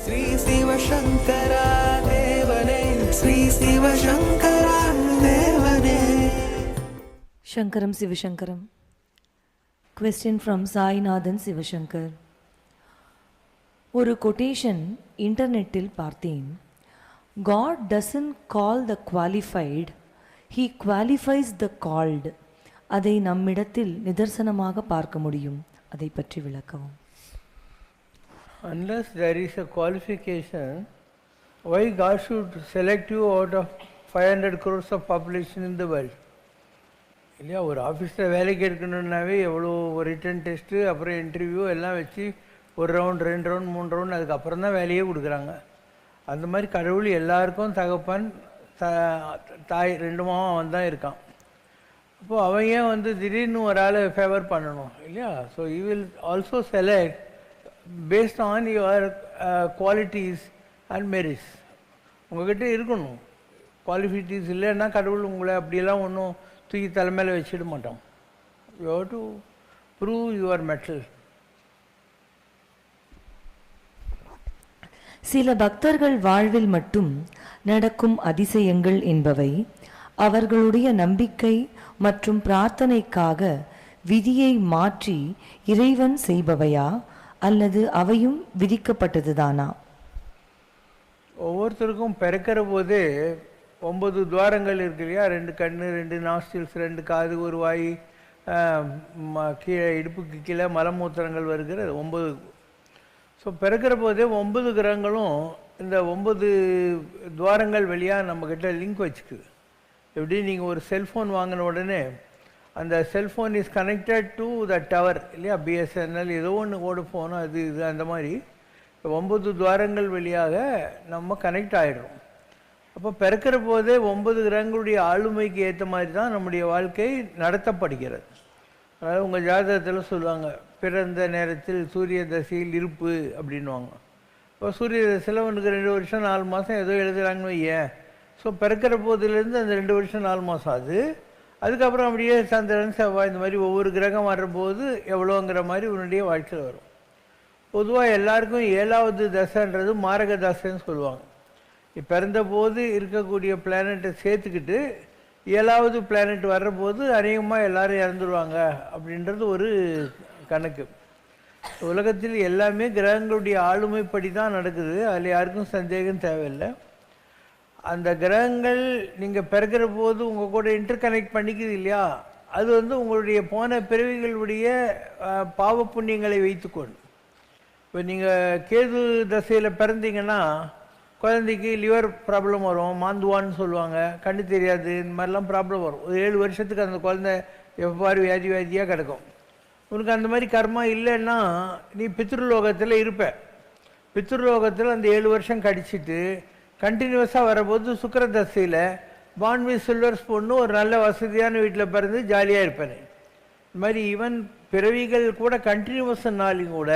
ஸ்ரீ சிவசங்கரா தேவனே, ஸ்ரீ சிவசங்கரா தேவனே. Shankaram Sivashankaram. Question from Sainathan Sivashankar. ஒரு கொட்டேஷன் இன்டர்நெட்டில் பார்த்தேன். God doesn't call the qualified, he qualifies the called. அதை நம்மிடத்தில் நிதர்சனமாக பார்க்க முடியும். அதை பற்றி விளக்கவும். Unless there is a qualification, why God should select you out of 500 crores of population in the world? இல்லையா, ஒரு ஆஃபீஸில் வேலைக்கு எடுக்கணுன்னாவே எவ்வளோ ரிட்டன் டெஸ்ட்டு, அப்புறம் இன்டர்வியூ எல்லாம் வச்சு ஒரு ரவுண்ட் 2 ரவுண்ட் 3 ரவுண்ட் அதுக்கப்புறம் தான் வேலையே கொடுக்குறாங்க. அந்த மாதிரி கடவுள் எல்லாருக்கும் தகப்பன் தாய் 2 அவன் தான் இருக்கான். அப்போது அவன் ஏன் திடீர்னு ஒரு ஆள் ஃபேவர் பண்ணணும் இல்லையா? So you will also select based on your qualities and merits. உங்கள்கிட்ட இருக்கணும் குவாலிஃபிட்டிஸ். இல்லைன்னா கடவுள் உங்களை அப்படியெல்லாம் ஒன்றும் தூக்கி தலைமையில் வச்சிட மாட்டோம். You have to prove your metal. சில பக்தர்கள் வாழ்வில் மட்டும் நடக்கும் அதிசயங்கள் என்பவை அவர்களுடைய நம்பிக்கை மற்றும் பிரார்த்தனைக்காக விதியை மாற்றி இறைவன் செய்பவையா அல்லது அவையும் விதிக்கப்பட்டதுதானா? ஒவ்வொருத்தருக்கும் பிறக்கிற போதே 9 துவாரங்கள் இருக்கு இல்லையா? 2 கண்ணு, 2 நாஸ்டில்ஸ், 2 காது, ஒரு வாய், கீழே இடுப்புக்கு கீழே மலமூத்திரங்கள் வருகிறது 9. ஸோ பிறக்கிற போதே 9 கிரகங்களும் இந்த 9 துவாரங்கள் வழியாக நம்மக்கிட்ட லிங்க் வச்சுக்குது. எப்படி நீங்கள் ஒரு செல்ஃபோன் வாங்கின உடனே அந்த cellphone is connected to the tower இல்லையா? பிஎஸ்என்எல் ஏதோ ஒன்று வோடஃபோனோ அது இது அந்த மாதிரி 9 துவாரங்கள் வழியாக நம்ம கனெக்ட் ஆகிடுறோம். அப்போ பிறக்கிற போதே 9 கிரகங்களுடைய ஆளுமைக்கு ஏற்ற மாதிரி தான் நம்முடைய வாழ்க்கை நடத்தப்படுகிறது. அதாவது உங்கள் ஜாதகத்தில் சொல்லுவாங்க, பிறந்த நேரத்தில் சூரிய தசையில் இருப்பு அப்படின்வாங்க. இப்போ சூரிய தசையில் உனக்கு 2 வருஷம் 4 மாதம் ஏதோ எழுதுகிறாங்கன்னு வையேன். ஸோ பிறக்கிற போதிலேருந்து அந்த 2 வருஷம் 4 மாதம் அது. அதுக்கப்புறம் அப்படியே சந்திரன், செவ்வாய் இந்த மாதிரி ஒவ்வொரு கிரகம் வர்றபோது எவ்வளோங்கிற மாதிரி உன்னுடைய வாழ்க்கையில் வரும். பொதுவாக எல்லாருக்கும் 7வது தசைன்றது மாரக தசைன்னு சொல்லுவாங்க. பிறந்த போது இருக்கக்கூடிய பிளானட்டை சேர்த்துக்கிட்டு 7வது பிளானட் வர்றபோது அநேகமாக எல்லோரும் இறந்துடுவாங்க அப்படின்றது ஒரு கணக்கு. உலகத்தில் எல்லாமே கிரகங்களுடைய ஆளுமைப்படி தான் நடக்குது. அதில் யாருக்கும் சந்தேகம் தேவையில்லை. அந்த கிரகங்கள் நீங்கள் பிறக்கிற போது உங்கள் கூட இன்டர் கனெக்ட் பண்ணிக்குது இல்லையா? அது உங்களுடைய போன பிறவிகளுடைய பாவ புண்ணியங்களை வைத்துக்கொண்டு. இப்போ நீங்கள் கேது தசையில் பிறந்தீங்கன்னா குழந்தைக்கு லிவர் ப்ராப்ளம் வரும், மாந்துவான்னு சொல்லுவாங்க, கண்ணு தெரியாது, இந்த மாதிரிலாம் ப்ராப்ளம் வரும். ஒரு 7 வருஷத்துக்கு அந்த குழந்தை எவ்வாறு வியாதியாக கிடக்கும். உனக்கு அந்த மாதிரி கர்மா இல்லைன்னா நீ பித்ருலோகத்தில் இருப்ப. பித்ருலோகத்தில் அந்த 7 வருஷம் கடிச்சிட்டு கண்டினியூஸாக வரபோது சுக்கிர தசையில் பான்வி சில்வர் ஸ்பூன்னு ஒரு நல்ல வசதியான வீட்டில் பிறந்து ஜாலியாக இருப்பேன். இந்த மாதிரி ஈவன் பிறவிகள் கூட கண்டினியூஸ்னாலும் கூட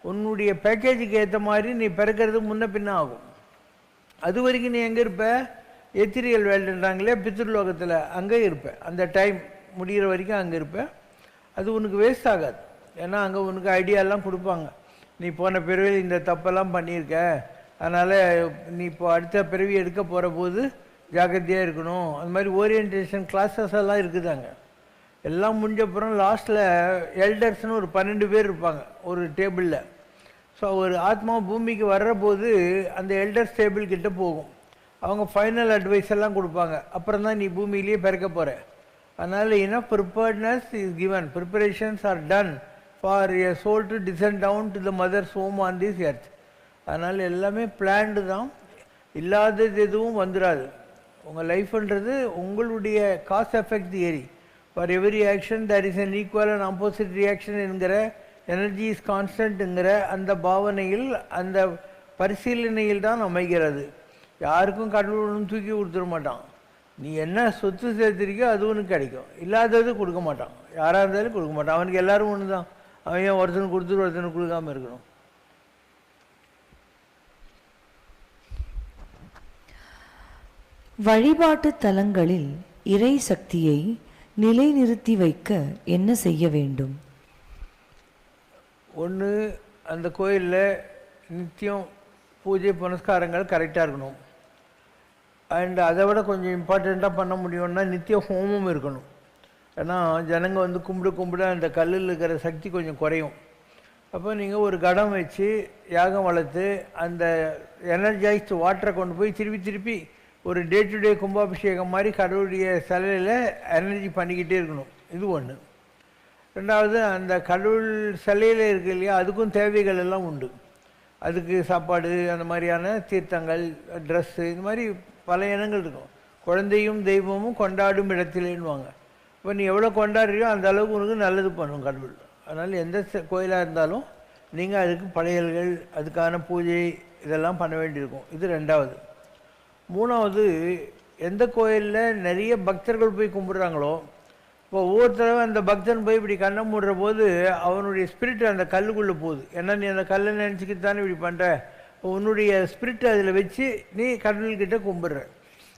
உன்னுடைய பேக்கேஜுக்கு ஏற்ற மாதிரி நீ பிறக்கிறது முன்ன பின்ன ஆகும். அது வரைக்கும் நீ எங்கே இருப்ப? எத்திரியல் வேல்டுன்றாங்களே பித்ருலோகத்தில், அங்கே இருப்பேன். அந்த டைம் முடிகிற வரைக்கும் அங்கே இருப்பேன். அது உனக்கு வேஸ்ட் ஆகாது. ஏன்னா அங்கே உனக்கு ஐடியாலாம் கொடுப்பாங்க. நீ போன பிறவியில் இந்த தப்பெல்லாம் பண்ணியிருக்க, அதனால் நீ இப்போ அடுத்த பிறவி எடுக்க போகிற போது ஜாக்கிரதையாக இருக்கணும். அந்த மாதிரி ஓரியன்டேஷன் கிளாஸஸ் எல்லாம் இருக்குதாங்க. எல்லாம் முடிஞ்சப்புறம் லாஸ்ட்டில் எல்டர்ஸ்னு ஒரு 12 பேர் இருப்பாங்க ஒரு டேபிளில். ஸோ ஒரு ஆத்மா பூமிக்கு வர்ற போது அந்த எல்டர்ஸ் டேபிள் கிட்ட போகும். அவங்க ஃபைனல் அட்வைஸ் எல்லாம் கொடுப்பாங்க. அப்புறம் தான் நீ பூமியிலேயே பிறக்க போகிற. அதனால் enough preparedness is given, preparations are done for a soul to descend down to the mother's home on this earth. அதனால் எல்லாமே பிளான்டு தான், இல்லாதது எதுவும் வந்துடாது. உங்கள் லைஃப்ன்றது உங்களுடைய cause effect theory. For every action there is an equal and opposite reaction என்கிற, எனர்ஜி இஸ் கான்ஸ்டன்ட்டுங்கிற அந்த பாவனையில் அந்த பரிசீலனையில் தான் அமைகிறது. யாருக்கும் கடவுள் ஒன்றும் தூக்கி கொடுத்துட மாட்டான். நீ என்ன சொத்து சேர்த்துருக்கோ அது ஒன்று கிடைக்கும், இல்லாதது கொடுக்க மாட்டான். யாராக இருந்தாலும் கொடுக்க மாட்டான். அவனுக்கு எல்லோரும் ஒன்று தான். அவன் ஏன் ஒருத்தனுக்கு கொடுத்துட்டு ஒருத்தனுக்கு கொடுக்காமல் இருக்கணும்? வழிபாட்டு தலங்களில் இறை சக்தியை நிலைநிறுத்தி வைக்க என்ன செய்ய வேண்டும்? ஒன்று, அந்த கோயிலில் நித்தியம் பூஜை புனஸ்காரங்கள் கரெக்டாக இருக்கணும். அண்ட் அதை விட கொஞ்சம் இம்பார்ட்டண்ட்டாக பண்ண முடியும்னா நித்திய ஹோமம் இருக்கணும். ஏன்னா ஜனங்க வந்து கும்பிட அந்த கல்லில் இருக்கிற சக்தி கொஞ்சம் குறையும். அப்போ நீங்கள் ஒரு கடம் வச்சு யாகம் வளர்த்து அந்த எனர்ஜைஸ்டு வாட்டரை கொண்டு போய் திருப்பி ஒரு டே டு டே கும்பாபிஷேகம் மாதிரி கடவுளுடைய சிலையில் எனர்ஜி பண்ணிக்கிட்டே இருக்கணும். இது ஒன்று. ரெண்டாவது, அந்த கடவுள் சிலையில் இருக்கு இல்லையா, அதுக்கும் தேவைகள் எல்லாம் உண்டு. அதுக்கு சாப்பாடு, அந்த மாதிரியான தீர்த்தங்கள், ட்ரெஸ்ஸு, இந்த மாதிரி பல இனங்கள் இருக்கும். குழந்தையும் தெய்வமும் கொண்டாடும் இடத்திலேன்னுவாங்க. இப்போ நீ எவ்வளோ கொண்டாடுறியோ அந்த அளவுக்கு உனக்கு நல்லது பண்ணும் கடவுள். அதனால் எந்த கோயிலாக இருந்தாலும் நீங்கள் அதுக்கு படையல்கள், அதுக்கான பூஜை இதெல்லாம் பண்ண வேண்டியிருக்கும். இது ரெண்டாவது. மூணாவது, எந்த கோயிலில் நிறைய பக்தர்கள் போய் கும்பிட்றாங்களோ, இப்போ ஒவ்வொரு தடவை அந்த பக்தன் போய் இப்படி கண்ணை மூடுற போது அவனுடைய ஸ்பிரிட் அந்த கல்லுக்குள்ளே போகுது. ஏன்னா நீ அந்த கல்லை நினச்சிக்கிட்டு தானே இப்படி பண்ணுற, உன்னுடைய ஸ்பிரிட் அதில் வச்சு நீ கடவுள்கிட்ட கும்பிட்ற.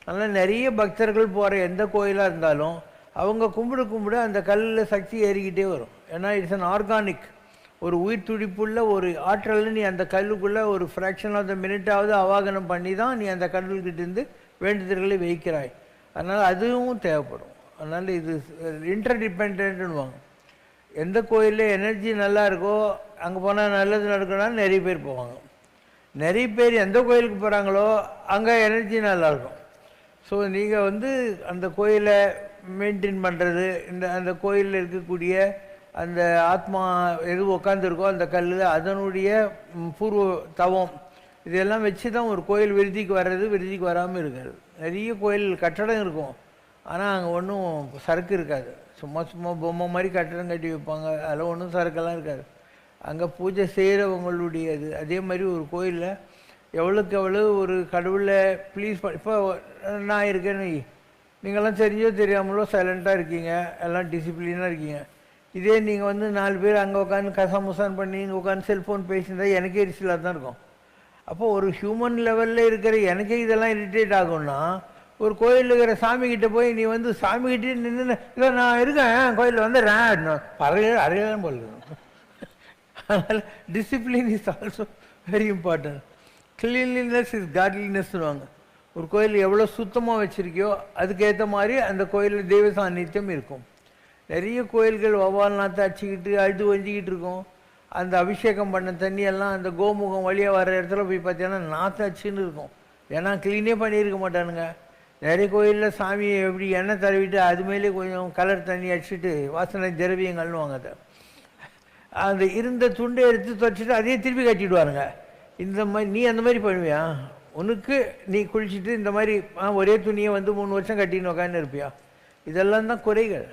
அதனால் நிறைய பக்தர்கள் போகிற எந்த கோயிலாக இருந்தாலும் அவங்க கும்பிட அந்த கல்லில் சக்தி ஏறிக்கிட்டே வரும். ஏன்னா இட்ஸ் அன் ஆர்கானிக், ஒரு உயிர் துடிப்புள்ள ஒரு ஆற்றல். நீ அந்த கல்லுக்குள்ளே ஒரு ஃப்ராக்ஷன் ஆஃப் த மினிட்டாவது அவாகனம் பண்ணி தான் நீ அந்த கடவுள்கிட்டேருந்து வேண்டுதல்களை வைக்கிறாய். அதனால் அதுவும் தேவைப்படும். அதனால் இது இன்டர்டிபெண்ட்னுவாங்க. எந்த கோயிலில் எனர்ஜி நல்லா இருக்கோ அங்கே போனால் நல்லது நடக்கணும்னு நிறைய பேர் போவாங்க. நிறைய பேர் எந்த கோயிலுக்கு போகிறாங்களோ அங்கே எனர்ஜி நல்லாயிருக்கும். ஸோ நீங்கள் வந்து அந்த கோயிலை மெயின்டைன் பண்ணுறது, அந்த கோயிலில் இருக்கக்கூடிய அந்த ஆத்மா எது உட்காந்துருக்கோ அந்த கல், அதனுடைய பூர்வ தவம், இதெல்லாம் வச்சு தான் ஒரு கோயில் விருதிக்கு வர்றது, விருதிக்கு வராமல் இருக்காது. நிறைய கோயில் கட்டடம் இருக்கும், ஆனால் அங்கே ஒன்றும் சரக்கு இருக்காது. சும்மா பொம்மை மாதிரி கட்டடம் கட்டி வைப்பாங்க, அதில் ஒன்றும் சரக்கெல்லாம் இருக்காது. அங்கே பூஜை செய்கிறவங்களுடையது. அதே மாதிரி ஒரு கோயிலில் எவ்வளோக்கு எவ்வளோ ஒரு கடவுளை ப்ளீஸ் இப்போ நான் இருக்கேன்னு, நீங்கள்லாம் தெரிஞ்சோ தெரியாமலோ சைலண்ட்டாக இருக்கீங்க, எல்லாம் டிசிப்ளினாக இருக்கீங்க. இதே நீங்கள் வந்து 4 பேர் அங்கே உட்காந்து கசாமுசான் பண்ணி இங்கே உட்காந்து செல்ஃபோன் பேசியிருந்தா எனக்கே எரிச்சலாக தான் இருக்கும். அப்போது ஒரு ஹியூமன் லெவலில் இருக்கிற எனக்கே இதெல்லாம் இரிட்டேட் ஆகும்னா, ஒரு கோயிலில் இருக்கிற சாமிக்கிட்ட போய் நீ வந்து சாமிக்கிட்டே நின்று இல்லை நான் இருக்கேன் கோயிலில் வந்துடுறேன் அறையலாம் போல. அதனால் discipline is also very important. Cleanliness is காட்லினஸ்னுவாங்க. ஒரு கோயில் எவ்வளோ சுத்தமாக வச்சுருக்கியோ அதுக்கேற்ற மாதிரி அந்த கோயிலில் தெய்வ சாநித்தியம் இருக்கும். நிறைய கோயில்கள் வவ்வால் நாற்றை அடிச்சுக்கிட்டு அழுது வஞ்சிக்கிட்டு இருக்கும். அந்த அபிஷேகம் பண்ண தண்ணியெல்லாம் அந்த கோமுகம் வழியாக வர இடத்துல போய் பார்த்தீங்கன்னா நாற்று அச்சுன்னு இருக்கும். ஏன்னா க்ளீனே பண்ணியிருக்க மாட்டானுங்க. நிறைய கோயிலில் சாமியை எப்படி எண்ணெய் தடவிட்டு அது மேலே கொஞ்சம் கலர் தண்ணி அடிச்சுட்டு வாசனை திரவியங்கள்னுவாங்க. அதை அந்த இருந்த துண்டை எடுத்து துடைச்சிட்டு அதையே திருப்பி கட்டிடுவாருங்க. இந்த மாதிரி நீ அந்த மாதிரி பண்ணுவியா? உனக்கு நீ குளிச்சுட்டு இந்த மாதிரி ஒரே துணியை வந்து 3 வருஷம் கட்டின்னு உட்காந்து இருப்பியா? இதெல்லாம் தான் குறைகள்.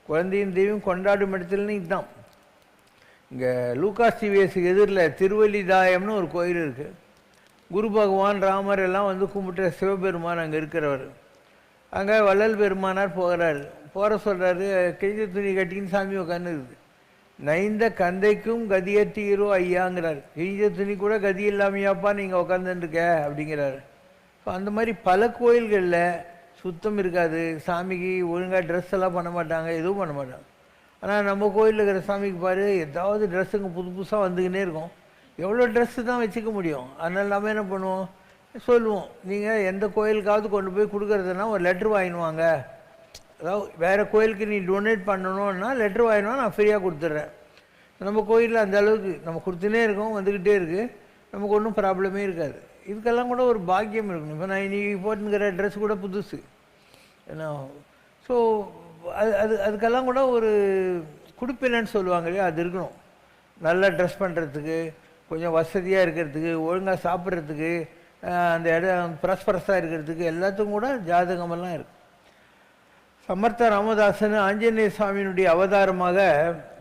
குழந்தையும் தெய்வம் கொண்டாடும் இடத்துலன்னு இதுதான். இங்கே லூகாஸ் டிவிஎஸ்க்கு எதிரில் திருவல்லிதாயம்னு ஒரு கோயில் இருக்குது. குரு பகவான் ராமர் எல்லாம் வந்து கும்பிட்ட சிவபெருமான் அங்கே இருக்கிறவர். அங்கே வள்ளல் பெருமானார் போகிறாரு. போகிற சொல்கிறாரு, கிழிஞ்ச துணி கட்டின்னு சாமி உட்காந்து இருக்குது. நைந்த கந்தைக்கும் கதியத்தீரோ ஐயாங்கிறார். கிழிஞ்ச துணி கூட கதி இல்லாமையாப்பா நீங்கள் உட்காந்துருக்க அப்படிங்கிறாரு. இப்போ அந்த மாதிரி பல கோயில்களில் சுத்தம் இருக்காது. சாமிக்கு ஒழுங்காக ட்ரெஸ் எல்லாம் பண்ண மாட்டாங்க, எதுவும் பண்ண மாட்டாங்க. ஆனால் நம்ம கோயிலில் இருக்கிற சாமிக்கு பாரு, ஏதாவது ட்ரெஸ்ஸுங்க புதுசாக வந்துக்கினே இருக்கும். எவ்வளோ ட்ரெஸ்ஸு தான் வச்சுக்க முடியும். அதனால் நம்ம என்ன பண்ணுவோம், சொல்லுவோம், நீங்கள் எந்த கோயிலுக்காவது கொண்டு போய் கொடுக்குறதுனா ஒரு லெட்ரு வாங்கினுவாங்க. அதாவது வேறு கோயிலுக்கு நீ டொனேட் பண்ணணுன்னா லெட்ரு வாங்கினா நான் ஃப்ரீயாக கொடுத்துட்றேன். நம்ம கோயிலில் அந்த அளவுக்கு நம்ம கொடுத்துனே இருக்கோம், வந்துக்கிட்டே இருக்குது, நமக்கு ஒன்றும் ப்ராப்ளமே இருக்காது. இதுக்கெல்லாம் கூட ஒரு பாக்கியம் இருக்கணும். இப்போ நான் இன்றைக்கி போட்டுங்கிற ட்ரெஸ் கூட புதுசு ஏன்னா. ஸோ அதுக்கெல்லாம் கூட ஒரு குடுப்பினன்னு சொல்லுவாங்க இல்லையா, அது இருக்கணும். நல்லா ட்ரெஸ் பண்ணுறதுக்கு, கொஞ்சம் வசதியாக இருக்கிறதுக்கு, ஒழுங்காக சாப்பிட்றதுக்கு, அந்த இடம் ப்ரஸ்பரஸாக இருக்கிறதுக்கு எல்லாத்துக்கும் கூட ஜாதகமெல்லாம் இருக்குது. சமர்த்த ராமதாசன் ஆஞ்சநேய சுவாமியினுடைய அவதாரமாக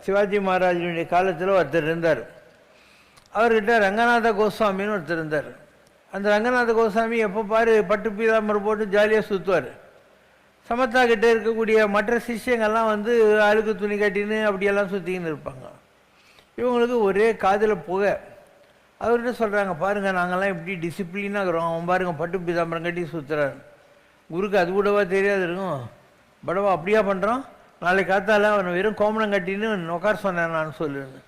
சிவாஜி மகாராஜனுடைய காலத்தில் ஒருத்தர் இருந்தார். அவர்கிட்ட ரங்கநாத கோஸ்வாமின்னு ஒருத்தர் இருந்தார். அந்த ரங்கநாத கோஸ்வாமி எப்போ பாரு பட்டு பீதாம்பரம் போட்டு ஜாலியாக சுற்றுவார். சமத்தா கிட்டே இருக்கக்கூடிய மற்ற சிஷ்யங்கள்லாம் வந்து அழுக்கு துணி கட்டின்னு அப்படியெல்லாம் சுற்றிக்கின்னு இருப்பாங்க. இவங்களுக்கு ஒரே காதில் புகை. அவர்கிட்ட சொல்கிறாங்க, பாருங்கள் நாங்கள்லாம் எப்படி டிசிப்ளினாக இருக்கிறோம், அவன் பாருங்கள் பட்டு பீதாம்பரம் கட்டி சுற்றுறாரு. குருக்கு அது கூடவா தெரியாது இருக்கும், படவா அப்படியா பண்ணுறான், நாளைக்கு காத்தால அவனை வெறும் கோமணம் கட்டின்னு உட்கார சொன்னேன் நான் சொல்லுன்னு.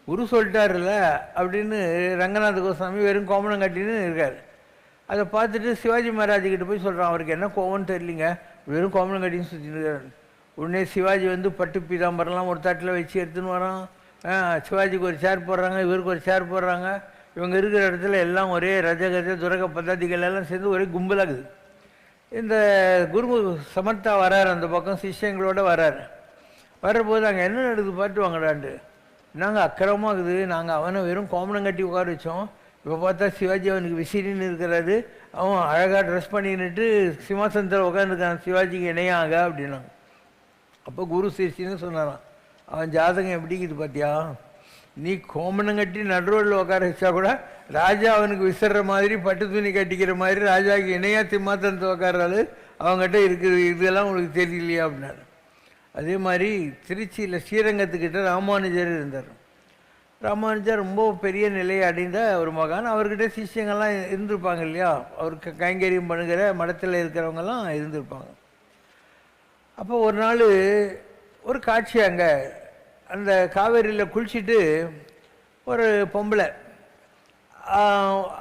குரு சொல்லிட்டாருல்ல அப்படின்னு ரங்கநாத கோஸ்வாமி வெறும் கோமணம் கட்டின்னு இருக்கார். அதை பார்த்துட்டு சிவாஜி மகாராஜிக்கிட்ட போய் சொல்கிறான், அவருக்கு என்ன கோவம்னு தெரியலிங்க, வெறும் கோமணம் கட்டின்னு சுற்றின்னு இருக்காரு. உடனே சிவாஜி வந்து பட்டு பீதாம்பரம்லாம் ஒரு தட்டில் வச்சு எடுத்துன்னு வரான். சிவாஜிக்கு ஒரு சேர் போடுறாங்க, இவருக்கு ஒரு சேர் போடுறாங்க. இவங்க இருக்கிற இடத்துல எல்லாம் ஒரே ரஜகஜ துரக பద్ధதிகள் எல்லாம் சேர்ந்து ஒரே கும்பலாகுது. இந்த குரு சமர்த்தா வராரு, அந்த பக்கம் சிஷ்யங்களோட வராரு. வர்றபோது அங்கே என்ன நடக்குது பார்த்து வாங்கடான்ட்டு, நாங்கள் அக்கிரமாகுது, நாங்கள் அவனை வெறும் கோமணம் கட்டி உட்கார வச்சோம், இப்போ பார்த்தா சிவாஜி அவனுக்கு விசிறின்னு இருக்கிறாரு, அவன் அழகாக ட்ரெஸ் பண்ணின்னுட்டு சிம்மாசனத்தில் உட்காந்துருக்கான், சிவாஜிக்கு இணையாக அப்படின்னாங்க. அப்போ குரு சிரிச்சின்னு சொன்னாரான், அவன் ஜாதகம் எப்படிக்குது பார்த்தியா, நீ கோமணம் கட்டி நடுரோடில் உட்கார வச்சா கூட ராஜா அவனுக்கு விசிற மாதிரி பட்டு துணி கட்டிக்கிற மாதிரி ராஜாவுக்கு இணையாக சிம்மாசனத்தை உட்கார்றாரு அவங்ககிட்ட இருக்குது, இதெல்லாம் உங்களுக்கு தெரியலையா அப்படின்னாரு. அதே மாதிரி திருச்சியில் ஸ்ரீரங்கத்துக்கிட்ட ராமானுஜர் இருந்தார். ராமானுஜர் ரொம்ப பெரிய நிலையை அடைந்த ஒரு மகான். அவர்கிட்ட சிஷ்யங்கள்லாம் இருந்திருப்பாங்க இல்லையா, அவருக்கு கைங்கரியம் பண்ணுகிற மடத்தில் இருக்கிறவங்கெல்லாம் இருந்திருப்பாங்க. அப்போ ஒரு நாள் ஒரு காட்சி, அங்கே அந்த காவேரியில் குளிச்சுட்டு ஒரு பொம்பளை,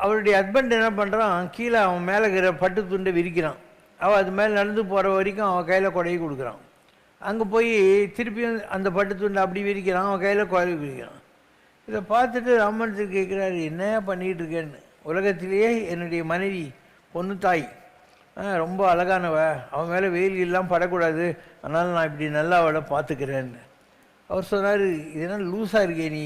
அவருடைய ஹஸ்பண்ட் என்ன பண்ணுறான், கீழே அவன் மேலே இருக்கிற பட்டு துண்டை விரிக்கிறான். அவள் அது மேலே நடந்து போகிற வரைக்கும் அவன் கையில் கொடையை கொடுக்குறான். அங்கே போய் திருப்பியும் அந்த பட்டு துண்டை அப்படி விரிக்கிறான், அவன் கையில் கொடை விரிக்கிறான். இதை பார்த்துட்டு ராமானுஜர் கேட்குறாரு, என்ன பண்ணிகிட்டு இருக்கேன்னு. உலகத்திலேயே என்னுடைய மனைவி பொண்ணு தாய் ரொம்ப அழகானவ, அவன் மேலே வெயில் எல்லாம் படக்கூடாது, அதனால் நான் இப்படி நல்லா அவளை பார்த்துக்கிறேன்னு. அவர் சொன்னார், இதெல்லாம் லூஸாக இருக்கே நீ,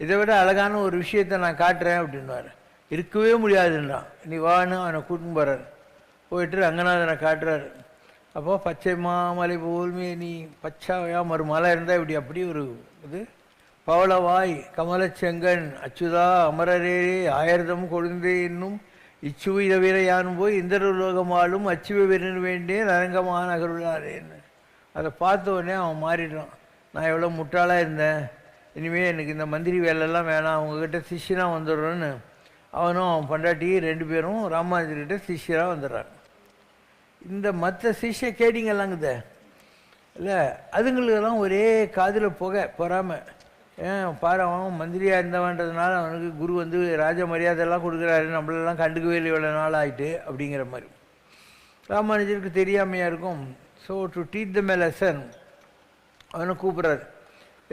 இதை விட அழகான ஒரு விஷயத்தை நான் காட்டுறேன் அப்படின்வார். இருக்கவே முடியாதுன்றான். நீ வான்னு அவனை கூட்டின்னு போகிறார். போயிட்டு ரங்கநாதனை காட்டுறாரு. அப்போ பச்சை மாமலை போல்மே நீ பச்சாவையா மறு மலை இருந்தால் இப்படி அப்படி ஒரு இது, பவளவாய் கமலச்செங்கன் அச்சுதா அமரரே ஆயிரதம் கொழுந்தே என்னும் இச்சுவை தவிர யானும் போய் இந்திரலோகமாலும் அச்சுவை விரன் வேண்டிய நரங்கமான நகருளாரேன்னு. அதை பார்த்த உடனே அவன் மாறிடுறான். நான் எவ்வளோ முட்டாளாக இருந்தேன், இனிமேல் எனக்கு இந்த மந்திரி வேலையெல்லாம் வேணாம், அவங்கக்கிட்ட சிஷ்யனாக வந்துடுறோன்னு அவனும் அவன் பொண்டாட்டி 2 பேரும் ராமானுஜர்கிட்ட சிஷ்யராக வந்துடுறாங்க. இந்த மற்ற சிஷ்ய கேடிங்கெல்லாங்குத இல்லை, அதுங்களுக்கெல்லாம் ஒரே காதில் பொறாமல், ஏன் பாரு அவன் மந்திரியாக இருந்தவன்றதுனால அவனுக்கு குரு வந்து ராஜ மரியாதையெல்லாம் கொடுக்குறாரு, நம்மளெல்லாம் கண்டுக்கவே இல்லை இவ்வளோ நாள் ஆகிட்டு அப்படிங்கிற மாதிரி. ராமானுஜருக்கு தெரியாமையாக இருக்கும். So to teach the lesson அவனை கூப்பிட்றாரு.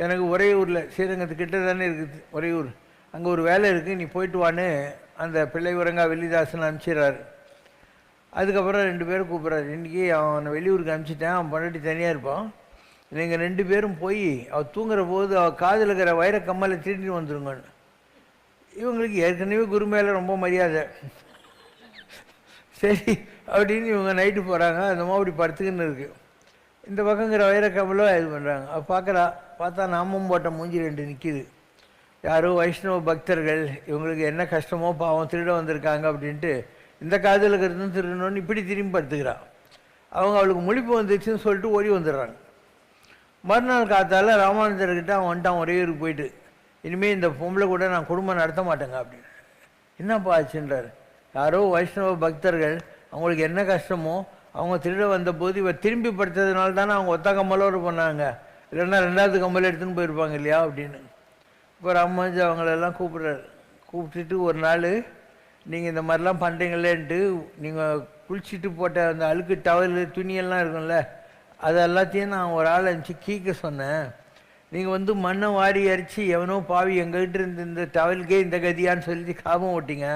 எனக்கு ஒரே ஊரில் ஸ்ரீரங்கத்துக்கிட்ட தானே இருக்குது ஒரேயூர், அங்கே ஒரு வேலை இருக்குது, நீ போயிட்டு வான்னு அந்த பிள்ளை உரங்கா வெள்ளிதாசன் அனுப்பிச்சிடுறாரு. அதுக்கப்புறம் 2 பேரும் கூப்பிட்றாரு. இன்றைக்கி அவனை வெளியூருக்கு அனுப்பிச்சிட்டேன், அவன் பொண்டாட்டி தனியாக இருப்பான், நீங்கள் 2 பேரும் போய் அவள் தூங்குற போது அவள் காதில் இருக்கிற வைர கம்மலை திருடிட்டு வந்துருங்கன்னு. இவங்களுக்கு ஏற்கனவே குரு மேலே ரொம்ப மரியாதை. சரி அப்படின்னு இவங்க நைட்டு போகிறாங்க. அந்த மாதிரி படுத்துக்குன்னு இருக்குது. இந்த பக்கங்கிற வைர கம்மலோ இது பண்ணுறாங்க. அவள் பார்த்தா நாமம் போட்ட மூஞ்சி 2 நிற்கிது. யாரோ வைஷ்ணவ பக்தர்கள், இவங்களுக்கு என்ன கஷ்டமோ பாவம் திருட வந்திருக்காங்க அப்படின்ட்டு இந்த காதில் இருக்கிறதும் திருடணும்னு இப்படி திரும்பி படுத்துக்கிறான். அவங்க அவளுக்கு முழிப்பு வந்துச்சுன்னு சொல்லிட்டு ஓடி வந்துடுறாங்க. மறுநாள் காத்தால ராமானுஜர்கிட்ட அவன் வந்துட்டான் ஒரேயூருக்கு போயிட்டு, இனிமேல் இந்த பொம்பளை கூட நான் குடும்பம் நடத்த மாட்டேங்க அப்படின்னு. என்னப்பா ஆச்சுன்றார். யாரோ வைஷ்ணவ பக்தர்கள், அவங்களுக்கு என்ன கஷ்டமோ அவங்க திருட வந்தபோது இவ திரும்பி படுத்ததுனால தானே அவங்க ஒத்த கம்மலோடு பண்ணாங்க, இல்லைன்னா 2வது கம்மல் எடுத்துன்னு போயிருப்பாங்க இல்லையா அப்படின்னு. இப்போ ராமானுஜர் அவங்களெல்லாம் கூப்பிட்றாரு. கூப்பிட்டுட்டு ஒரு நாள், நீங்கள் இந்த மாதிரிலாம் பண்ணுறீங்களேன்ட்டு நீங்கள் குளிச்சுட்டு போட்ட அந்த அழுக்கு டவல் துணியெல்லாம் இருக்கும்ல, அது எல்லாத்தையும் நான் ஒரு ஆள் அனுப்பிச்சு கீக்க சொன்னேன். நீங்கள் வந்து மண்ணை வாரி அரிச்சு எவனோ பாவி எங்ககிட்ட இருந்து இந்த டவலுக்கே இந்த கதியான்னு சொல்லி காபம் ஓட்டிங்க.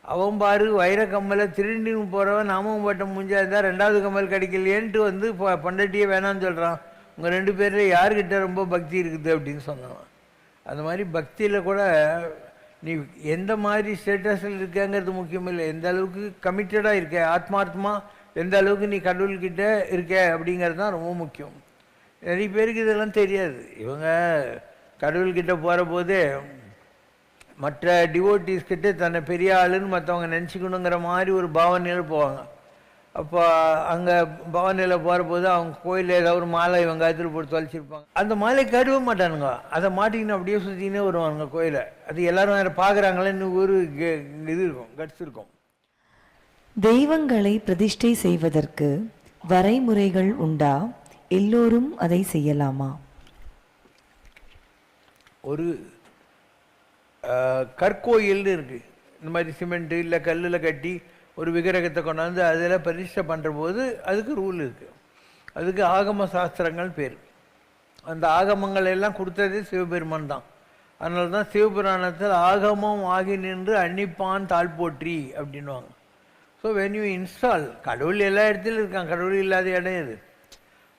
அவன் பாரு வைர கம்மலை திருண்டின்னு போகிறவன் நாமம் போட்ட முடிஞ்சா இருந்தால் 2வது கம்மல் கிடைக்கலையேன்ட்டு வந்து பொண்டாட்டியே வேணான்னு சொல்கிறான். உங்கள் 2 பேரில் யார்கிட்ட ரொம்ப பக்தி இருக்குது அப்படின்னு சொன்னான். அந்த மாதிரி பக்தியில் கூட நீ எந்த மாதிரி ஸ்டேட்டஸில் இருக்கங்கிறது முக்கியம் இல்லை, எந்த அளவுக்கு கமிட்டடாக இருக்க, ஆத்மார்த்தமாக எந்த அளவுக்கு நீ கடவுள்கிட்ட இருக்க அப்படிங்கிறது தான் ரொம்ப முக்கியம். நிறைய பேருக்கு இதெல்லாம் தெரியாது. இவங்க கடவுள்கிட்ட போகிற போதே மற்ற டிவோட்டிஸ்கிட்ட தன்னை பெரிய ஆளுன்னு மற்றவங்க நினச்சிக்கணுங்கிற மாதிரி ஒரு பாவனையில் போவாங்க. அப்போ அங்கே பவனில் போகிற போது அவங்க கோயிலில் ஏதாவது ஒரு மாலை இவங்க அதில் போட்டு தொலைச்சிருப்பாங்க. அந்த மாலை கழுவ மாட்டானுங்க, அதை மாட்டிக்கின்னு அப்படியே சுற்றினே வருவாங்க கோயிலை. அது எல்லாரும் வேறு பார்க்குறாங்களேன்னு ஒரு இது இருக்கும், கட்ஸ் இருக்கும். தெய்வங்களை பிரதிஷ்டை செய்வதற்கு வரைமுறைகள் உண்டா? எல்லோரும் அதை செய்யலாமா? ஒரு கற்கோயில்னு இருக்குது. இந்த மாதிரி சிமெண்ட்டு இல்லை கல்லில் கட்டி ஒரு விக்கிரகத்தை கொண்டாந்து அதில் பிரதிஷ்டை பண்ணுற போது அதுக்கு ரூல் இருக்குது. அதுக்கு ஆகம சாஸ்திரங்கள் பேர். அந்த ஆகமங்கள் எல்லாம் கொடுத்ததே சிவபெருமான் தான். அதனால தான் சிவபுராணத்தில் ஆகமம் ஆகி நின்று அன்னிப்பான் தாழ் போற்றி அப்படின்வாங்க. ஸோ வென் யூ இன்ஸ்டால், கடவுள் எல்லா இடத்துலையும் இருக்கான், கடவுள் இல்லாத இடம் இது.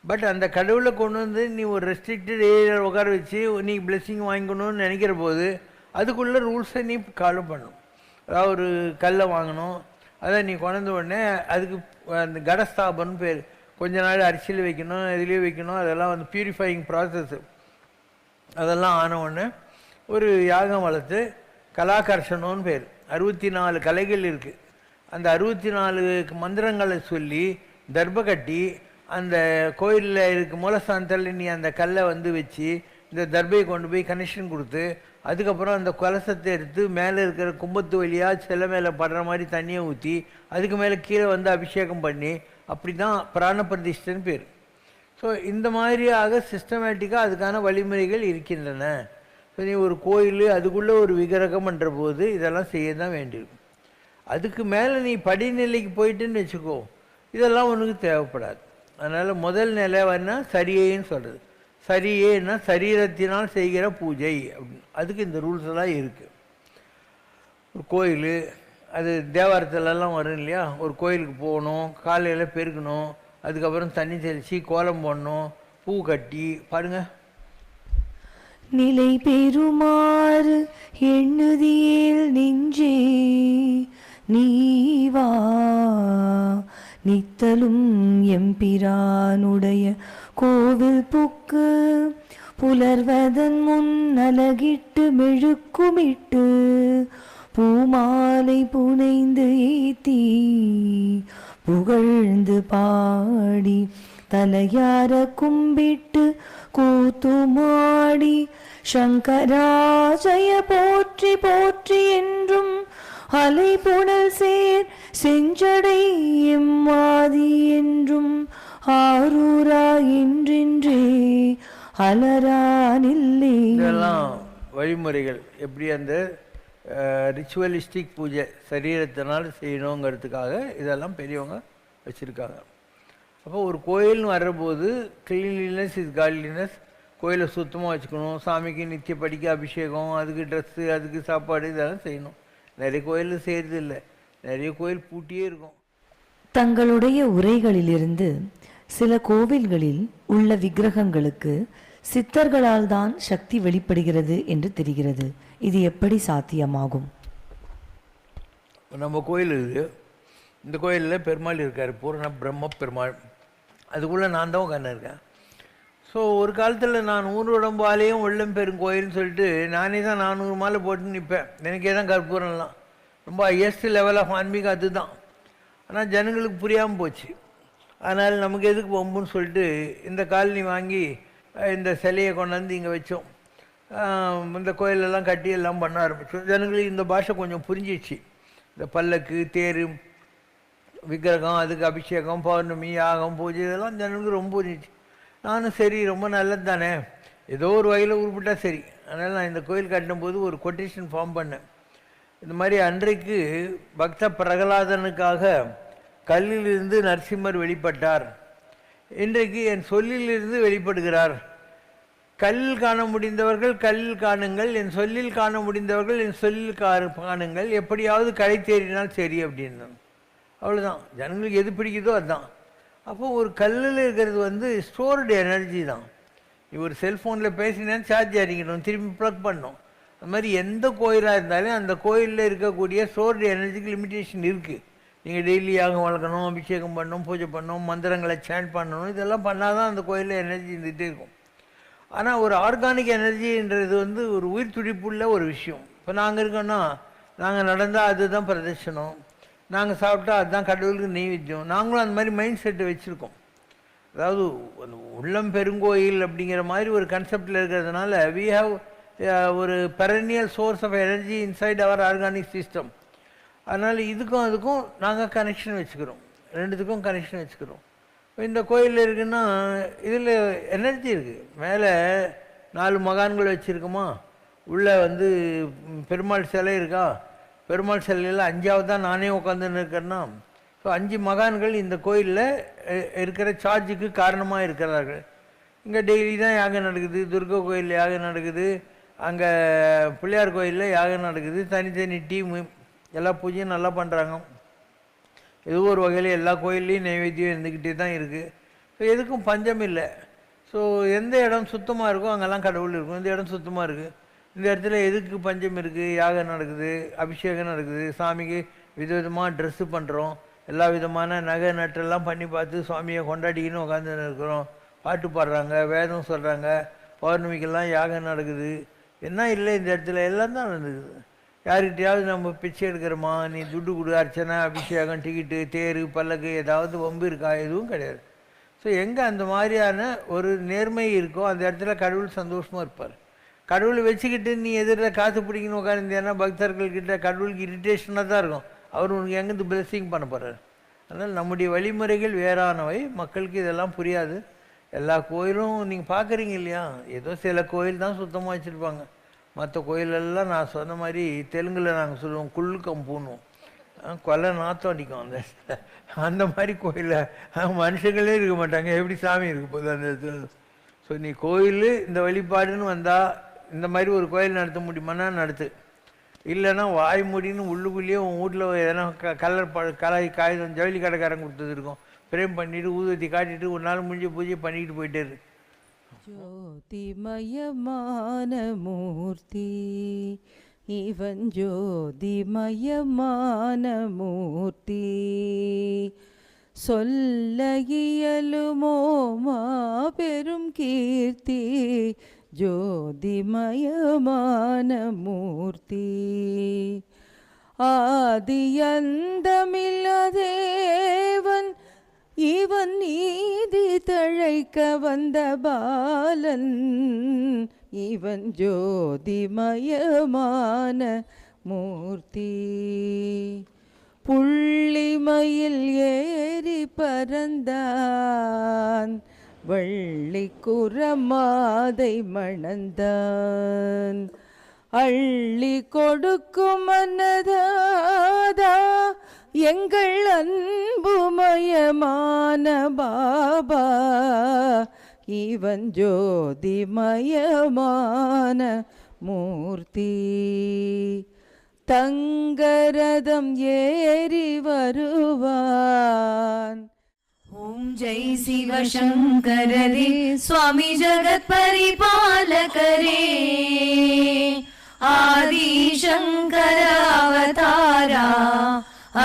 பட் அந்த கடவுளை கொண்டு வந்து நீ ஒரு ரெஸ்ட்ரிக்டட் ஏரியாவில் உட்கார வச்சு நீ பிளெஸ்ஸிங் வாங்கிக்கணும்னு நினைக்கிற போது அதுக்குள்ள ரூல்ஸை நீ ஃபாலோ பண்ணணும். அதாவது ஒரு கல்லை வாங்கணும், அதை நீ கொண்டு உடனே அதுக்கு அந்த கடஸ்தாபன்னு பேர். கொஞ்ச நாள் அரிசியில் வைக்கணும், இதுலேயும் வைக்கணும், அதெல்லாம் வந்து பியூரிஃபையிங் ப்ராசஸ்ஸு. அதெல்லாம் ஆன உடனே ஒரு யாகம் வளர்த்து கலாகர்ஷணம்னு பேர். 64 கலைகள் இருக்குது. அந்த 64 மந்திரங்களை சொல்லி தர்ப கட்டி அந்த கோயிலில் இருக்க மூலஸ்தானத்தில் நீ அந்த கல்லை வந்து வச்சு இந்த தர்பையை கொண்டு போய் கனெக்ஷன் கொடுத்து அதுக்கப்புறம் அந்த கலசத்தை எடுத்து மேலே இருக்கிற கும்பத்து வழியாக சிலை மேலே படுற மாதிரி தண்ணியை ஊற்றி அதுக்கு மேலே கீழே வந்து அபிஷேகம் பண்ணி அப்படி தான் பிராண பிரதிஷ்டைன்னு பேர். ஸோ இந்த மாதிரியாக சிஸ்டமேட்டிக்காக அதுக்கான வழிமுறைகள் இருக்கின்றன. ஸோ நீ ஒரு கோயில் அதுக்குள்ளே ஒரு விக்கிரகம் பண்ணுற போது இதெல்லாம் செய்ய தான் வேண்டியிருக்கும். அதுக்கு மேலே நீ படிநிலைக்கு போயிட்டுன்னு வச்சுக்கோ, இதெல்லாம் உனக்கு தேவைப்படாது. அதனால் முதல் நிலை வேணா சரியேன்னு சொல்கிறது. சரியேன்னா சரீரத்தினால் செய்கிற பூஜை அப்படின்னு. அதுக்கு இந்த ரூல்ஸ் எல்லாம் இருக்குது. ஒரு கோயில் அது தேவாரத்துலலாம் வரும் இல்லையா, ஒரு கோயிலுக்கு போகணும், காலையில் பெருக்கணும், அதுக்கப்புறம் தண்ணி தெளித்து கோலம் போடணும், பூ கட்டி பாருங்க. நிலை பெறுமாறு எண்ணுதியேல் நெஞ்சே நீவா நித்தலும் எம்பிரானுடைய கோவில் புக்கு புலர்வதன் முன் அலகிட்டு மெழுக்குமிட்டு பூமாலை புனைந்து ஏத்தி புகழ்ந்து பாடி தலையார கும்பிட்டு கூத்துமாடி சங்கராஜய போற்றி போற்றி என்றும் அலை புனல் சேர் செஞ்சடை எம்மாதி என்றும் ஆரூரா என்றென்றே அலரானில்லை. இதெல்லாம் வழிமுறைகள். எப்படி அந்த ரிச்சுவலிஸ்டிக் பூஜை சரீரத்தினால் செய்யணுங்கிறதுக்காக இதெல்லாம் பெரியவங்க வச்சுருக்காங்க. அப்போ ஒரு கோயில்னு வர்றபோது கிளீன்லினஸ் இஸ் காட்லினஸ். கோயிலை சுத்தமாக வச்சுக்கணும், சாமிக்கு நித்திய படிக்க அபிஷேகம், அதுக்கு ட்ரெஸ்ஸு, அதுக்கு சாப்பாடு, இதெல்லாம் செய்யணும். நிறைய கோயில் செய்கிறது இல்லை, நிறைய கோயில் பூட்டியே இருக்கும். தங்களுடைய உரைகளிலிருந்து சில கோவில்களில் உள்ள விக்கிரகங்களுக்கு சித்தர்களால் தான் சக்தி வெளிப்படுகிறது என்று தெரிகிறது. இது எப்படி சாத்தியமாகும்? நம்ம கோயில் இருக்குது, இந்த கோயிலில் பெருமாள் இருக்கார், பூரண பிரம்ம பெருமாள். அதுக்குள்ளே நான் தான் உட்காந்து இருக்கேன். ஸோ ஒரு காலத்தில் நான் 100 உடம்பாலேயும் உள்ளம் பெரும் கோயில்னு சொல்லிட்டு நானே தான் 400 மாலை போட்டு நிற்பேன். எனக்கே தான் கற்பூரம்லாம் ரொம்ப ஹையஸ்ட் லெவல் ஆஃப் ஆன்மீகம் அதுதான். ஆனால் ஜனங்களுக்கு புரியாமல் போச்சு. அதனால் நமக்கு எதுக்கு வம்புன்னு சொல்லிட்டு இந்த காலனி வாங்கி இந்த சிலையை கொண்டாந்து இங்கே வச்சோம். இந்த கோயிலெல்லாம் கட்டி எல்லாம் பண்ண ஆரம்பித்தோம். ஜனங்களுக்கு இந்த பாஷை கொஞ்சம் புரிஞ்சிச்சு. இந்த பல்லக்கு, தேர், விக்கிரகம், அதுக்கு அபிஷேகம், பௌர்ணமி, யாகம், பூஜை, இதெல்லாம் ஜனங்களுக்கு ரொம்ப புரிஞ்சிச்சு. நானும் சரி ரொம்ப நல்லது தானே, ஏதோ ஒரு வகையில் உருப்பிட்டா சரி. அதனால் நான் இந்த கோயில் கட்டும்போது ஒரு கொட்டேஷன் ஃபார்ம் பண்ணேன். இந்த மாதிரி அன்றைக்கு பக்த பிரகலாதனுக்காக கல்லிலிருந்து நரசிம்மர் வெளிப்பட்டார், இன்றைக்கு என் சொல்லிலிருந்து வெளிப்படுகிறார். கல்லில் காண முடிந்தவர்கள் கல்லில் காணுங்கள், என் சொல்லில் காண முடிந்தவர்கள் என் சொல்லில் காணுங்கள், எப்படியாவது கலை தேறினால் சரி அப்படின்னு. அவ்வளோதான். ஜனங்களுக்கு எது பிடிக்குதோ அதுதான். அப்போது ஒரு கல்லில் இருக்கிறது ஸ்டோர்டு எனர்ஜி தான். ஒரு செல்ஃபோனில் பேசினா சார்ஜ் அடிக்கணும், திரும்பி ப்ளக் பண்ணணும். அது மாதிரி எந்த கோயிலாக இருந்தாலும் அந்த கோயிலில் இருக்கக்கூடிய ஸ்டோர்டு எனர்ஜிக்கு லிமிட்டேஷன் இருக்குது. நீங்கள் டெய்லியாக வளர்க்கணும், அபிஷேகம் பண்ணணும், பூஜை பண்ணணும், மந்திரங்களை சேண்ட் பண்ணணும், இதெல்லாம் பண்ணால் தான் அந்த கோயிலில் எனர்ஜி இருந்துகிட்டே இருக்கும். ஆனால் ஒரு ஆர்கானிக் எனர்ஜின்றது ஒரு உயிர் துடிப்புள்ள ஒரு விஷயம். இப்போ நாங்கள் இருக்கோன்னா நாங்கள் நடந்தால் அதுதான் பிரதர்ஷனம், நாங்கள் சாப்பிட்டா அதுதான் கடவுளுக்கு நெய்வேத்தியம். நாங்களும் அந்த மாதிரி மைண்ட் செட்டை வச்சுருக்கோம். அதாவது உள்ளம் பெருங்கோயில் அப்படிங்கிற மாதிரி ஒரு கன்செப்டில் இருக்கிறதுனால வி ஹாவ் ஒரு perennial source of energy inside our organic system. அதனால் இதுக்கும் அதுக்கும் நாங்கள் கனெக்ஷன் வச்சுக்கிறோம், ரெண்டுத்துக்கும் கனெக்ஷன் வச்சுக்கிறோம். இந்த கோயிலில் இருக்குன்னா இதில் எனர்ஜி இருக்குது. மேலே 4 மகான்கள் வச்சுருக்கோமா, உள்ளே வந்து பெருமாள் சிலை இருக்கா, பெருமாள் சிலையில் 5ஆவது தான் நானே உட்காந்துன்னு இருக்கேன்னா. ஸோ 5 மகான்கள் இந்த கோயிலில் இருக்கிற சார்ஜுக்கு காரணமாக இருக்கிறார்கள். இங்கே டெய்லி தான் யாகம் நடக்குது, துர்கா கோயிலில் யாகம் நடக்குது, அங்கே பிள்ளையார் கோயிலில் யாகம் நடக்குது. தனித்தனி டீமு எல்லா பூஜையும் நல்லா பண்ணுறாங்க. ஏதோ ஒரு வகையில் எல்லா கோயில்லையும் நைவேத்தியம் இருந்துக்கிட்டே தான் இருக்குது. ஸோ எதுக்கும் பஞ்சம் இல்லை. ஸோ எந்த இடம் சுத்தமாக இருக்கோ அங்கெல்லாம் கடவுள் இருக்கும். இந்த இடம் சுத்தமாக இருக்குது, இந்த இடத்துல எதுக்கு பஞ்சம் இருக்குது? யாகம் நடக்குது, அபிஷேகம் நடக்குது, சாமிக்கு விதவிதமாக ட்ரெஸ்ஸு பண்ணுறோம், எல்லா விதமான நகை நட்டெல்லாம் பண்ணி பார்த்து சுவாமியை கொண்டாடிக்கின்னு உட்காந்து இருக்கிறோம். பாட்டு பாடுறாங்க, வேதம் சொல்கிறாங்க, பௌர்ணமிக்கெல்லாம் யாகம் நடக்குது. என்ன இல்லை இந்த இடத்துல எல்லாம் தான் நடக்குது. யார்கிட்டையாவது நம்ம பிச்சை எடுக்கிறோமா, நீ துட்டு கொடு, அர்ச்சனை, அபிஷேகம், டிக்கெட்டு, தேர், பல்லக்கு, ஏதாவது வம்பு இருக்கா? எதுவும் கிடையாது. ஸோ எங்கே அந்த மாதிரியான ஒரு நேர்மை இருக்கோ அந்த இடத்துல கடவுள் சந்தோஷமாக இருப்பார். கடவுளை வச்சுக்கிட்டு நீ எதிரில் காசு பிடிக்கணும் உட்காந்துருந்தேன்னா பக்தர்கள்கிட்ட கடவுளுக்கு இரிட்டேஷனாக தான் இருக்கும். அவர் உனக்கு எங்கேருந்து பிளெஸ்ஸிங் பண்ண போகிறார்? அதனால் நம்முடைய வழிமுறைகள் வேறானவை, மக்களுக்கு இதெல்லாம் புரியாது. எல்லா கோயிலும் நீங்கள் பார்க்குறீங்க இல்லையா, ஏதோ சில கோயில் தான் சுத்தமாக வச்சுருப்பாங்க. மற்ற கோயிலெல்லாம் நான் சொன்ன மாதிரி தெலுங்கில் நாங்கள் சொல்லுவோம் குள்ளு கம்பூன்னுவோம், கொலை நாத்தம் அடிக்கும் அந்த இடத்துல. அந்த மாதிரி கோயிலில் மனுஷங்களே இருக்க மாட்டாங்க, எப்படி சாமி இருக்க போகுது அந்த இடத்துல? ஸோ நீ கோயில் இந்த வழிபாடுன்னு வந்தால் இந்த மாதிரி ஒரு கோயில் நடத்த முடியுமானா நடத்து, இல்லைன்னா வாய் முடின்னு உள்ளுக்குள்ளேயே உன் வீட்டில் எதனா கலர் காகிதம் ஜவுளி கடைக்காரன் கொடுத்தது இருக்கும், பிரேம் பண்ணிவிட்டு ஊதுவத்தி காட்டிட்டு ஒரு நாள் முடிஞ்ச பூஜை பண்ணிக்கிட்டு போயிட்டே இரு. ஜோதிமயமான மூர்த்தி இவன், ஜோதிமயமான மூர்த்தி சொல்ல இயலுமோ மாபெரும் கீர்த்தி, ஜோதிமயமான மூர்த்தி ஆதியந்தமில்லதேவன் இவன், நீதி தழைக்க வந்த பாலன் இவன், ஜோதிமயமான மூர்த்தி புள்ளிமயில் ஏறி பறந்தான், வள்ளி குரமாதை மணந்தான், அள்ளி கொடுக்கும் மன்னதாதா எங்கள் அன்புமயமான பாபா இவன், ஜோதிமயமான மூர்த்தி தங்கரதம் ஏறி வருவான். ओम जय शिव शंकर रे स्वामी जगत परिपालक रे, आदि शंकर अवतारा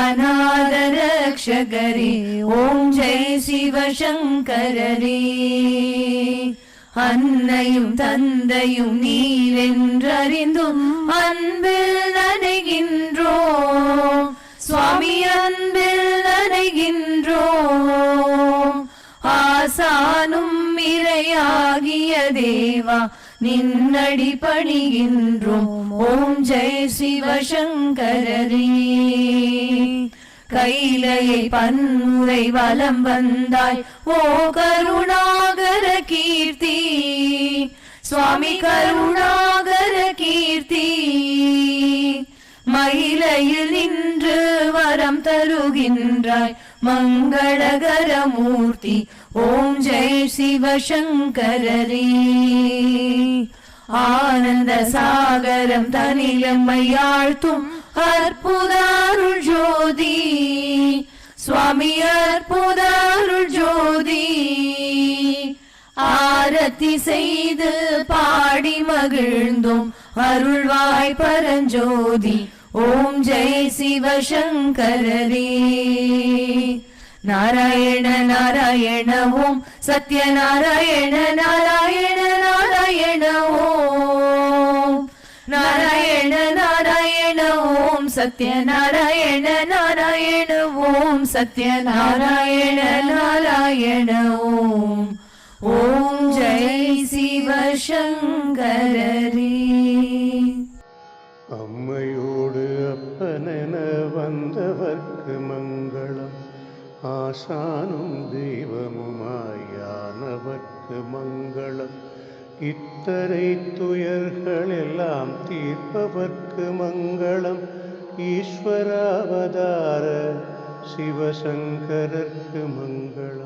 अनाथ रक्षक रे, ओम जय शिव शंकर रे. அன்னையும் தந்தையும் நீவென்றறிந்தும் அன்பில் நனைகின்றோம் சுவாமி, அன்பில் நனைகின்றோம். ஆசானும் இறையாகிய தேவா நின்னடி பணிகின்றோம். ஓம் ஜெய சிவசங்கரரே. கைலையை பன்முறை வலம் வந்தாய் ஓ கருணாகர கீர்த்தி, சுவாமி கருணாகர கீர்த்தி. மயிலையில் நின்று வரம் தருகின்றாய் மங்களகர மூர்த்தி. ஓம் ஜெய சிவசங்கரரே. ஆனந்த சாகரம் தனிலம்மையாழ்த்தும் அற்புதாருள் ஜோதி, சுவாமி அற்புதாருள் ஜோதி. ஆரத்தி செய்து பாடி மகிழ்ந்தோம் அருள்வாய் பரஞ்சோதி. ஓம் ஜெய சிவசங்கரரே. நாராயண நாராயண ஓம் சத்யநாராயண நாராயண நாராயண ஓம். நாராயண நாராயண ஓம் சத்யநாராயண நாராயண ஓம் சத்யநாராயண நாராயண ஓம். ஓம் ஜெய சிவசங்கரரே. அம்மையோடு அப்பனென வந்தவர்க்கு மங்களம், ஆசானும் தெய்வமுமாயானவர்க்கு மங்களம். இத்தனை துயர்கள் எல்லாம் தீர்ப்பவர்க்கு மங்களம். ஈஸ்வராவதார சிவசங்கரர்க்கு மங்களம்.